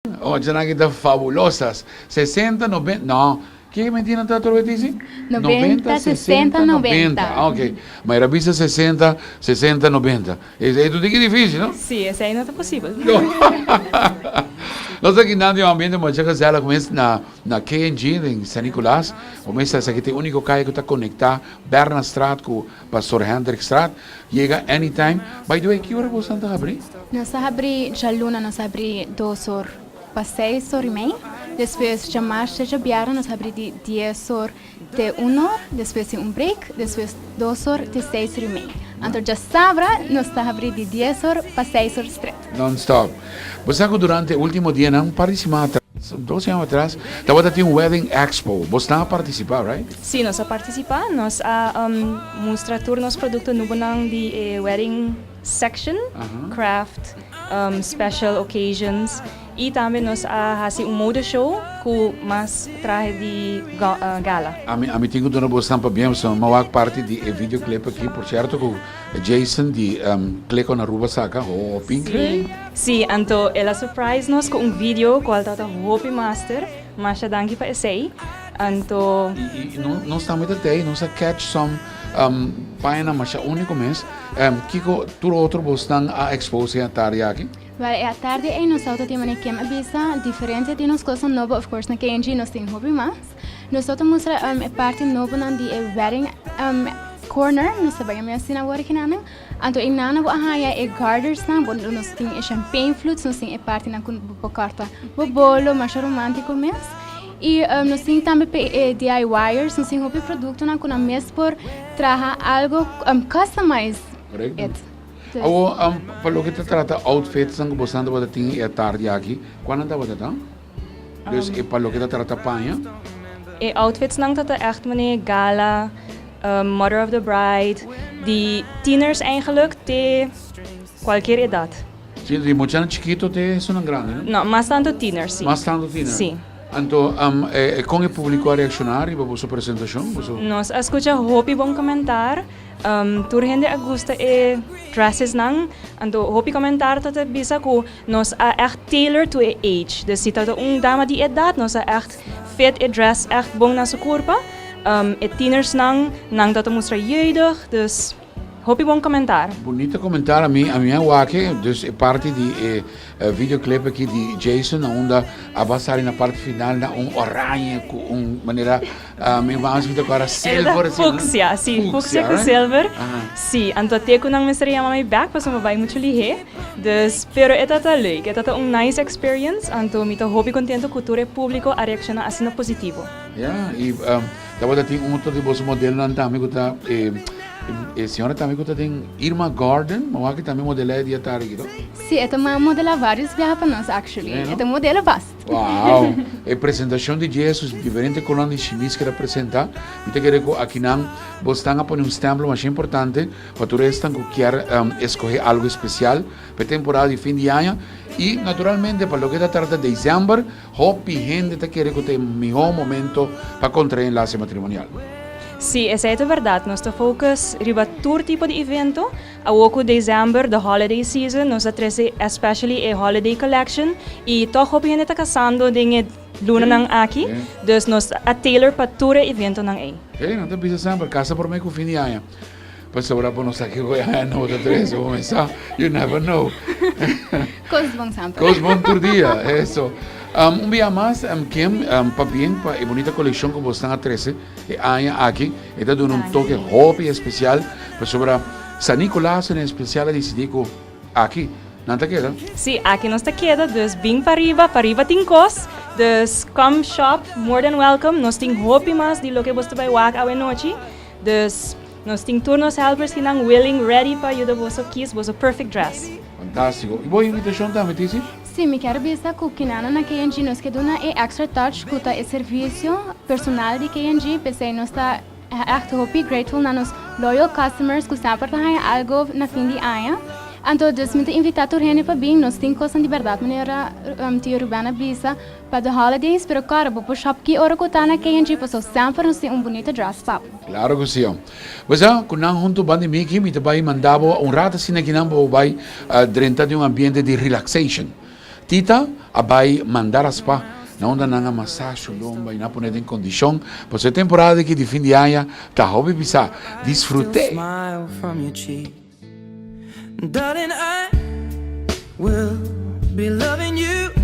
Oh, dyan kita fabulosas. 60, 90, no. ¿Qué mentira está todo dice? 90, 60, 90. Ah, ok. Mas revisa 60, 60, 90. É tudo que difícil, não? Sim, esse aí não está possível. Nós aqui no ambiente muito chega começa na KNG em San Nicolás, começa essa aqui tem único caio que está conectar Bernard Straat com Pastor Hendrik Straat, chega anytime. By the way, que hora você está abrindo? Nós abrimos já luna, nós abrimos 2 horas para 6 horas e meia. Depois de março de biara, nós abrimos de 10 horas de 1 hora, depois de break, depois 2 horas de 6 horas e meia. Então, já sábado, nós abrimos de 10 horas para 6 horas straight. Non-stop. Você durante o último dia, não participou 12 anos atrás, estava tendo um wedding expo. Você não participar, right? Sim, nós participamos, nós mostra turnos produtos no banang de wedding section, craft, special occasions. E também nós fazemos mode show com mais traje de gala. A mim tenho dona bastante bem, so uma parte de videoclip aqui, por certo, com Jason de clico na rua saca, oh, pink. Sim, então ela surprise nós com vídeo qual tá Hopi Master, mas danke para esse. Então não estamos até, nós catch some página, mas é único mês. Kiko, tu outro bastante a expose a tarde aqui. Well, à tarde nós temos uma queima bisa diferente de nós coisas novas, of course, na KNG nós temos hobby mas nós mostra parte nova na de wedding corner, nós sabemos assim na hora que nana. Então em nana bo ahaya gardens na bo nós temos champagne flutes, nós temos parte na com carta bolo, mais romântico mês. E nós temos também DIYers, nós temos hobby produto na com a mês por trazer algo customized. Ako, palo kita trata outfits ang bostando ba dating tarde aqui. Quando anda ba datang? Dus palo kita trata panha. E outfits nang tata echt meneer gala, mother of the bride, die tieners eigenlijk de qualquer idade. Sim, de muito chiquito te são grande, né? Não, mas tanto tieners, sim. Mas tanto tiene. Sim. Então, como o público a reaccionar e para a sua apresentação? Nós escuta hopi bom comentar. Tur gente gusta dresses nang ando hopi comentar tata bisa ko nos echt tailor to a age. Dus si tata dama di edad nos echt fit dress echt bong na sa kurpa. Tieners nang tata mostra jeugdig. Dus hopi bom comentar. Bonito comentar a minha wake, dus parte de videoclip aqui de Jason, onde a passar na parte final na orange com maneira me vamos ver agora silver fucsia, sim, fucsia com silver. Sim, anto te ko nang miseria mamay back pa sumabay muito lihe. Dus pero eta ta leuk, eta ta nice experience, anto mito hopi contento cultura público a reacciona assim no positivo. Yeah, e tava tem outro de bons modelo nan também que tá a senhora também que tem Irma Garden, mas aqui também modelo de tarde, não? Sim, é uma modelo vários viaja para nós, actually. É um modelo vasto. Uau! A apresentação de Jesus, diferente colônia de chimis que representa, então quero que aqui não, você está a pôr stamp mais importante, para tu restam que quer escolher algo especial para a temporada de fim de ano e naturalmente para o que trata de dezembro, hope gente te quer que tenha melhor momento para contrair enlace matrimonial. Sim, essa é a verdade. Nós focus riba todo tipo de evento. A pouco dezembro, the holiday season, nós trazemos especially a holiday collection e toch hopi gente casando dinge luna nang aqui. Dus nós a tailor para todo evento nang aí. Não te pisa sempre casa por mim com fim de ano. Para agora para nós aqui não outra três vou começar. You never know. Coisas bom sempre. Coisas bom por dia, isso. Dia mais, Kim, para bem, para a bonita coleção que você está a trazer, aqui, está dando toque hobby especial, para sobre San Nicolás, em especial, a decidir aqui, não está queda? Sim, aqui nós está queda, dus bem para riba tem cos, dus come shop, more than welcome, nós tem hobby mais de lo que você vai wak awe noite, dus nós tem turnos helpers que não willing, ready para ajudar você kiss, você perfect dress. Fantástico. E boa invitação também, Tissi? Sim, me quero dizer que o que na KNG nos que dona é extra touch que é serviço personal de KNG, pensei nós está echt happy, grateful na nos loyal customers que sempre têm algo na fim de ano. Então, dus me invitar a gente para bem, nós temos coisas de verdade, maneira tia Rubana bisa para the holidays, pero cara, vou puxar aqui hora que está na KNG, para sempre nós temos bonito dress up. Claro que sim. Mas quando nós juntos bandi miki, me também mandava rato assim que não vai dentro de ambiente de relaxation. Tita, vai mandar as pa na onda nanga massagem lomba e na poner em condição. Por essa temporada que de fim de ano, tá hobby bisa. Disfrute. Smile from your cheek. Darling, I will be loving you